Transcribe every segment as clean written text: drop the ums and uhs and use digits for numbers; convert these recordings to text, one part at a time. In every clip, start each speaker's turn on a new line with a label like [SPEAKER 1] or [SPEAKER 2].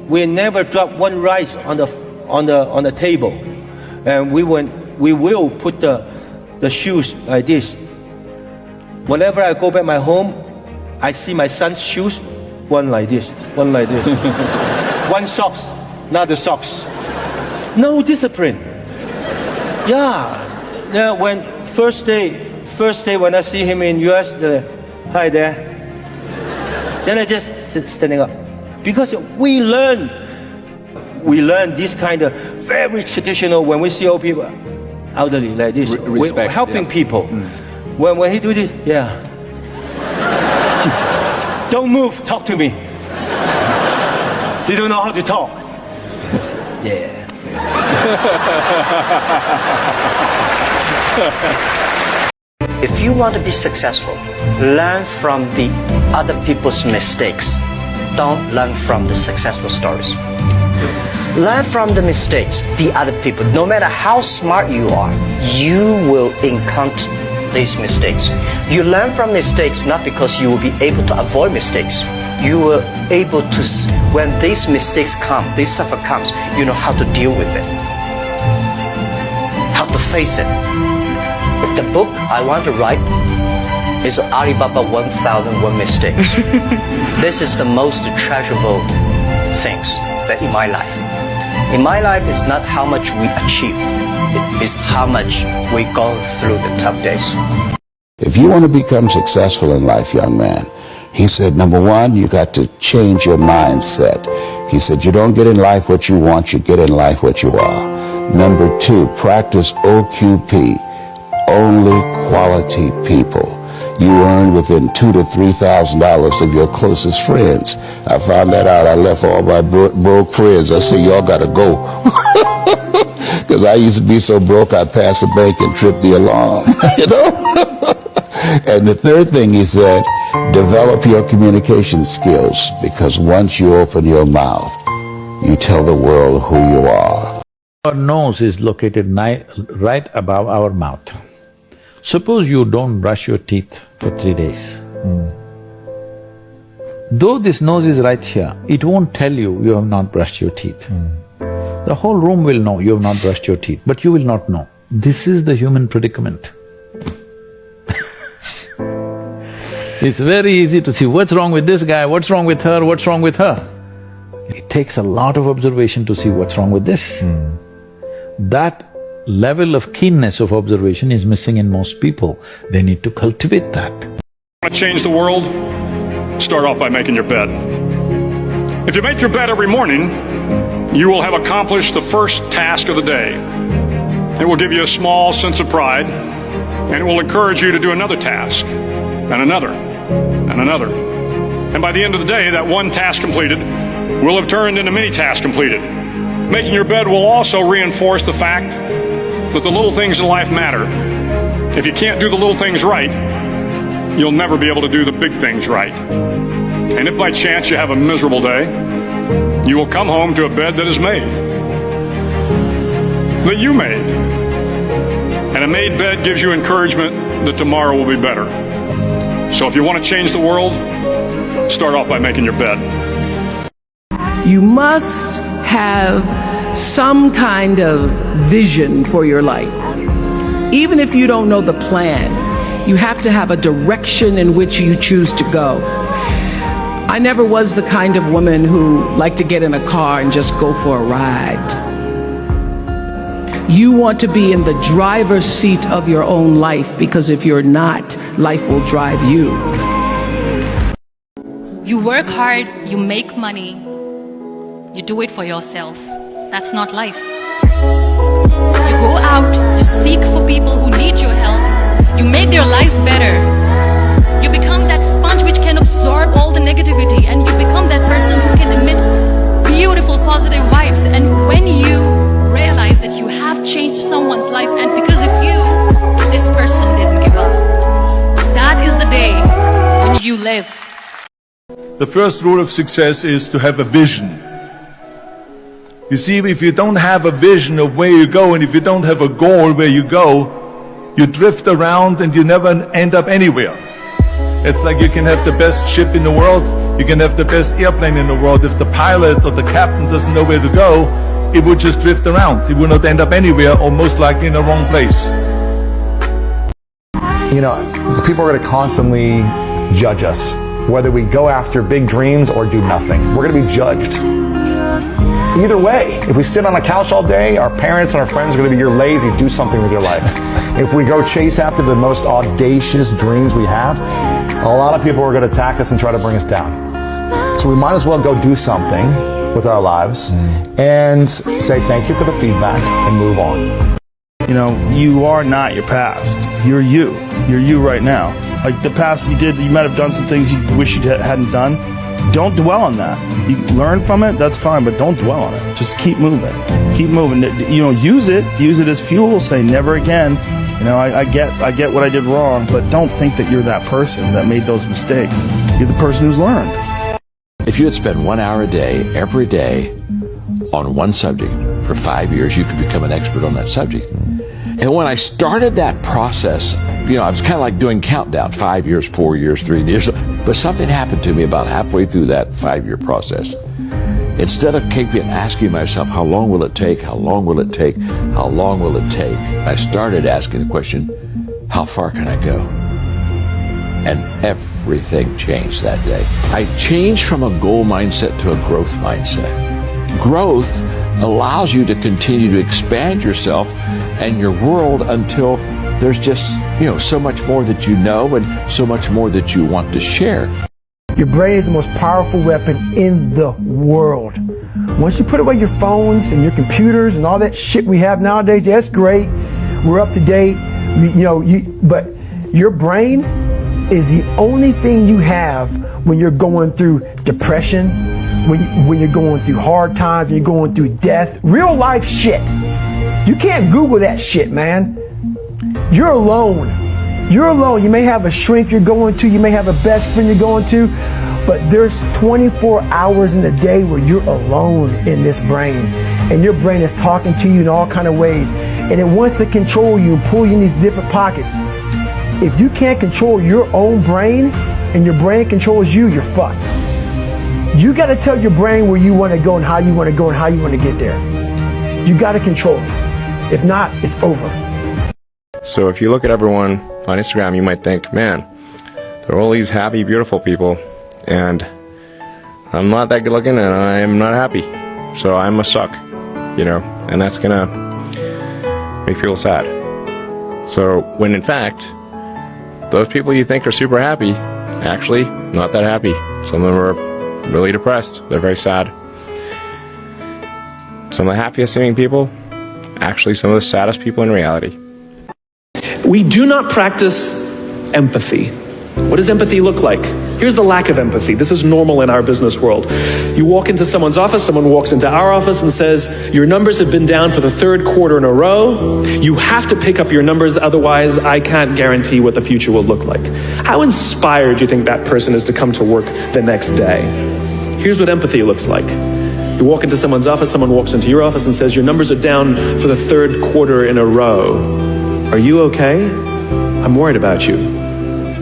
[SPEAKER 1] we never drop one rice on the table, and we will put the shoes like this. Whenever I go back my home, I see my son's shoes, one like this, one like this. One socks, not the socks. No discipline. Yeah. When first day when I see him in US, hi there. Then I just standing up, because we learn this kind of very traditional. When we see old people, elderly like this,
[SPEAKER 2] respect,
[SPEAKER 1] we're helping people. When he do this, don't move, talk to me. You don't know how to talk. Yeah.
[SPEAKER 3] If you want to be successful, learn from the other people's mistakes. Don't learn from the successful stories. Learn from the mistakes, the other people. No matter how smart you are, you will encounter these mistakes. You learn from mistakes not because you will be able to avoid mistakes. You will able to, when these mistakes come, this suffer comes, you know how to deal with it, how to face it. The book I want to write is Alibaba 1001 Mistakes. This is the most treasurable things that in my life. In my life, it's not how much we achieved, it is how much we go through the tough days.
[SPEAKER 4] If you want to become successful in life, young man, he said, number one, you got to change your mindset. He said, you don't get in life what you want, you get in life what you are. Number two, practice OQP, only quality people. You earn within $2,000 to $3,000 of your closest friends. I found that out. I left all my broke friends. I said, y'all got to go. Because I used to be so broke, I'd pass a bank and trip the alarm, you know? And the third thing he said, develop your communication skills, because once you open your mouth, you tell the world who you are.
[SPEAKER 5] Our nose is located right above our mouth. Suppose you don't brush your teeth for 3 days. Though this nose is right here, it won't tell you you have not brushed your teeth. The whole room will know you have not brushed your teeth, but you will not know. This is the human predicament. It's very easy to see what's wrong with this guy, what's wrong with her, what's wrong with her. It takes a lot of observation to see what's wrong with this. That level of keenness of observation is missing in most people. They need to cultivate that.
[SPEAKER 6] Want to change the world? Start off by making your bed. If you make your bed every morning, you will have accomplished the first task of the day. It will give you a small sense of pride, and it will encourage you to do another task, and another, and another. And by the end of the day, that one task completed will have turned into many tasks completed. Making your bed will also reinforce the fact that the little things in life matter. If you can't do the little things right, you'll never be able to do the big things right. And if by chance you have a miserable day, you will come home to a bed that is made, that you made. And a made bed gives you encouragement that tomorrow will be better. So if you want to change the world, start off by making your bed.
[SPEAKER 7] You must have some kind of vision for your life. Even if you don't know the plan, you have to have a direction in which you choose to go. I never was the kind of woman who liked to get in a car and just go for a ride. You want to be in the driver's seat of your own life, because if you're not, life will drive you.
[SPEAKER 8] You work hard, you make money, you do it for yourself. That's not life. You go out, you seek for people who need your help, you make their lives better. You become that sponge which can absorb all the negativity, and you become that person who can emit beautiful positive vibes. And when you realize that you have changed someone's life, and because of you, this person didn't give up, that is the day when you live.
[SPEAKER 9] The first rule of success is to have a vision. You see, if you don't have a vision of where you go, and if you don't have a goal where you go, you drift around and you never end up anywhere. It's like you can have the best ship in the world. You can have the best airplane in the world. If the pilot or the captain doesn't know where to go, it would just drift around. It would not end up anywhere, or most likely in the wrong place.
[SPEAKER 2] You know, people are going to constantly judge us, whether we go after big dreams or do nothing. We're going to be judged. Either way, if we sit on a couch all day, our parents and our friends are going to be, you're lazy, do something with your life. If we go chase after the most audacious dreams we have, a lot of people are going to attack us and try to bring us down. So we might as well go do something with our lives and say thank you for the feedback and move on.
[SPEAKER 10] You know, you are not your past. You're you. You're you right now. Like the past you might have done some things you wish you hadn't done. Don't dwell on that. You learn from it, that's fine, but don't dwell on it. Just keep moving. Keep moving. You know, use it as fuel. Say never again. You know, I get what I did wrong, but don't think that you're that person that made those mistakes. You're the person who's learned.
[SPEAKER 11] If you had spent 1 hour a day, every day, on one subject for 5 years, you could become an expert on that subject. And when I started that process, you know, I was kind of like doing countdown, 5 years, 4 years, 3 years. But something happened to me about halfway through that 5-year process. Instead of keeping asking myself, how long will it take? How long will it take? How long will it take? I started asking the question, how far can I go? And everything changed that day. I changed from a goal mindset to a growth mindset. Growth allows you to continue to expand yourself and your world until there's just, you know, so much more that you know and so much more that you want to share.
[SPEAKER 12] Your brain is the most powerful weapon in the world. Once you put away your phones and your computers and all that shit we have nowadays, that's great. We're up to date, but your brain is the only thing you have when you're going through depression, when you're going through hard times, when you're going through death, real life shit. You can't Google that shit, man. You're alone. You're alone. You may have a shrink you're going to, you may have a best friend you're going to, but there's 24 hours in the day where you're alone in this brain. And your brain is talking to you in all kind of ways. And it wants to control you and pull you in these different pockets. If you can't control your own brain and your brain controls you, you're fucked. You got to tell your brain where you want to go and how you want to go and how you want to get there. You got to control it. If not, it's over.
[SPEAKER 13] So if you look at everyone on Instagram, you might think, man, there are all these happy, beautiful people, and I'm not that good looking and I'm not happy. So I must suck, you know, and that's gonna make people sad. So when in fact, those people you think are super happy, actually not that happy. Some of them are really depressed. They're very sad. Some of the happiest seeming people, actually some of the saddest people in reality.
[SPEAKER 14] We do not practice empathy. What does empathy look like? Here's the lack of empathy. This is normal in our business world. You walk into someone's office, someone walks into our office and says, your numbers have been down for the 3rd quarter in a row. You have to pick up your numbers, otherwise I can't guarantee what the future will look like. How inspired do you think that person is to come to work the next day? Here's what empathy looks like. You walk into someone's office, someone walks into your office and says, your numbers are down for the 3rd quarter in a row. Are you okay? I'm worried about you.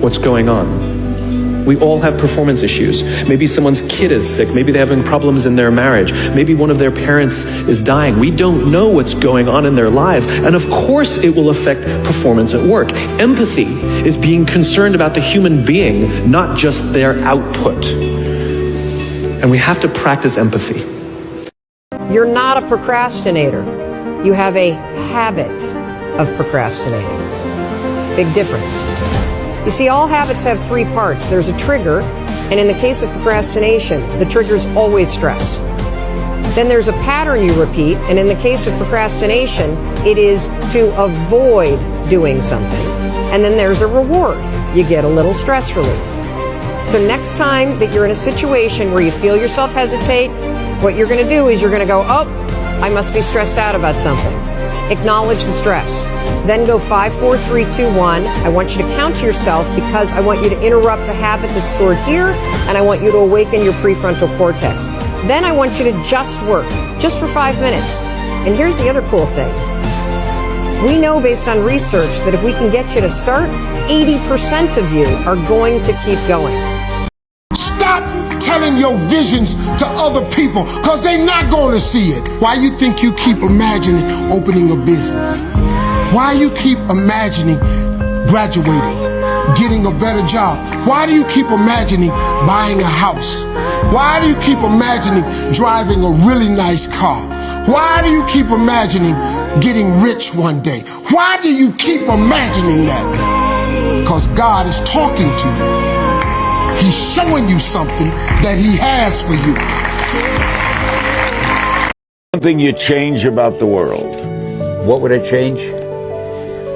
[SPEAKER 14] What's going on? We all have performance issues. Maybe someone's kid is sick. Maybe they're having problems in their marriage. Maybe one of their parents is dying. We don't know what's going on in their lives. And of course it will affect performance at work. Empathy is being concerned about the human being, not just their output. And we have to practice empathy.
[SPEAKER 15] You're not a procrastinator. You have a habit of procrastinating. Big difference. You see, all habits have 3 parts. There's a trigger, and in the case of procrastination, the trigger is always stress. Then there's a pattern you repeat, and in the case of procrastination, it is to avoid doing something. And then there's a reward. You get a little stress relief. So next time that you're in a situation where you feel yourself hesitate, what you're going to do is you're going to go, oh, I must be stressed out about something. Acknowledge the stress. Then go 5, 4, 3, 2, 1. I want you to count to yourself because I want you to interrupt the habit that's stored here, and I want you to awaken your prefrontal cortex. Then I want you to just work, just for 5 minutes. And here's the other cool thing. We know based on research that if we can get you to start, 80% of you are going to keep going.
[SPEAKER 4] Stop
[SPEAKER 16] telling your visions to other people because they're not going to see it. Why you think you keep imagining opening a business? Why you keep imagining graduating, getting a better job? Why do you keep imagining buying a house? Why do you keep imagining driving a really nice car? Why do you keep imagining getting rich one day? Why do you keep imagining that? Because God is talking to you. He's showing you something that He has for you.
[SPEAKER 17] Something you change about the world.
[SPEAKER 4] What would I change?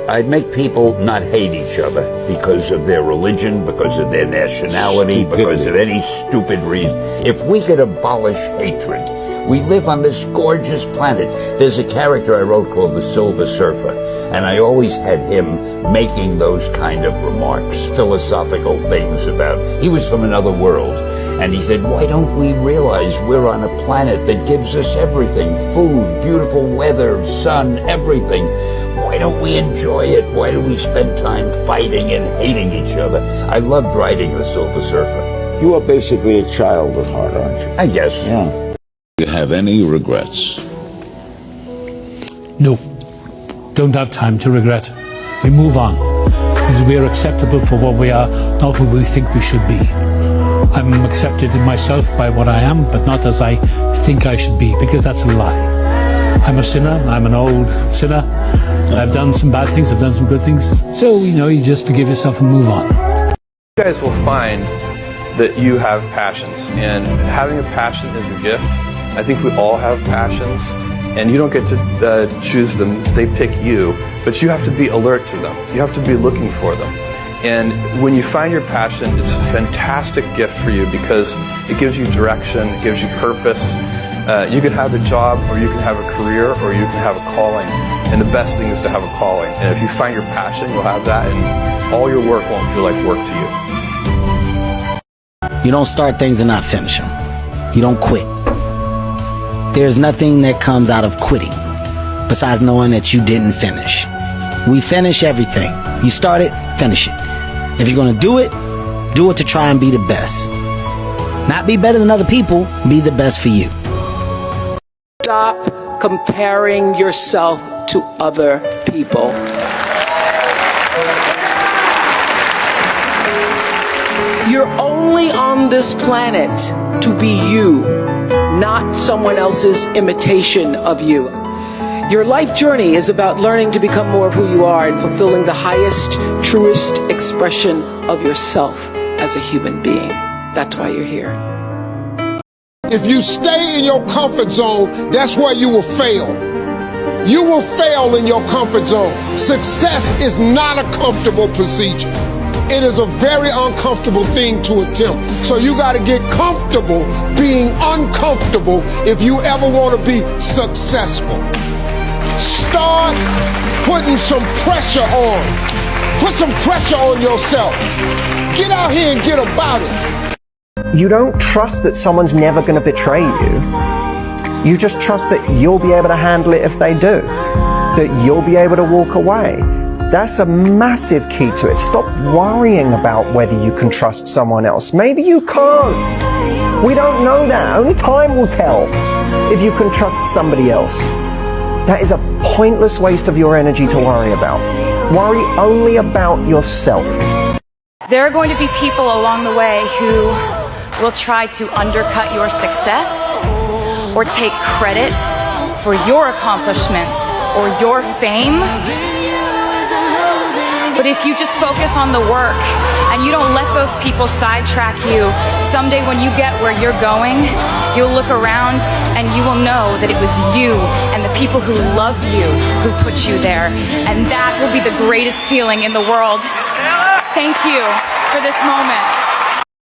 [SPEAKER 4] I'd make people not hate each other because of their religion, because of their nationality, because of any stupid reason. If we could abolish hatred, we live on this gorgeous planet. There's a character I wrote called the Silver Surfer, and I always had him making those kind of remarks, philosophical things about, he was from another world. And he said, why don't we realize we're on a planet that gives us everything, food, beautiful weather, sun, everything. Why don't we enjoy it? Why do we spend time fighting and hating each other? I loved writing The Silver Surfer.
[SPEAKER 17] You are basically a child at heart, aren't you?
[SPEAKER 4] I guess.
[SPEAKER 17] Yeah. Do you have any regrets?
[SPEAKER 18] No. Don't have time to regret. We move on. Because we are acceptable for what we are, not what we think we should be. I'm accepted in myself by what I am, but not as I think I should be, because that's a lie. I'm a sinner. I'm an old sinner. I've done some bad things. I've done some good things. So, you just forgive yourself and move on.
[SPEAKER 19] You guys will find that you have passions, and having a passion is a gift. I think we all have passions, and you don't get to choose them. They pick you, but you have to be alert to them. You have to be looking for them. And when you find your passion, it's a fantastic gift for you because it gives you direction, it gives you purpose. You can have a job, or you can have a career, or you can have a calling. And the best thing is to have a calling. And if you find your passion, you'll have that, and all your work won't feel like work to you.
[SPEAKER 20] You don't start things and not finish them. You don't quit. There's nothing that comes out of quitting besides knowing that you didn't finish. We finish everything. You start it, finish it. If you're going to do it to try and be the best. Not be better than other people, be the best for you.
[SPEAKER 7] Stop comparing yourself to other people. You're only on this planet to be you, not someone else's imitation of you. Your life journey is about learning to become more of who you are and fulfilling the highest, truest expression of yourself as a human being. That's why you're here.
[SPEAKER 16] If you stay in your comfort zone, that's where you will fail. You will fail in your comfort zone. Success is not a comfortable procedure. It is a very uncomfortable thing to attempt. So you got to get comfortable being uncomfortable if you ever want to be successful. Start putting some pressure on. Put some pressure on yourself. Get out here and get about it.
[SPEAKER 21] You don't trust that someone's never going to betray you. You just trust that you'll be able to handle it if they do. That you'll be able to walk away. That's a massive key to it. Stop worrying about whether you can trust someone else. Maybe you can't. We don't know that. Only time will tell if you can trust somebody else. That is a pointless waste of your energy to worry about. Worry only about yourself.
[SPEAKER 22] There are going to be people along the way who will try to undercut your success or take credit for your accomplishments or your fame. But if you just focus on the work and you don't let those people sidetrack you, someday when you get where you're going, you'll look around and you will know that it was you and the people who love you who put you there. And that will be the greatest feeling in the world. Thank you for this moment.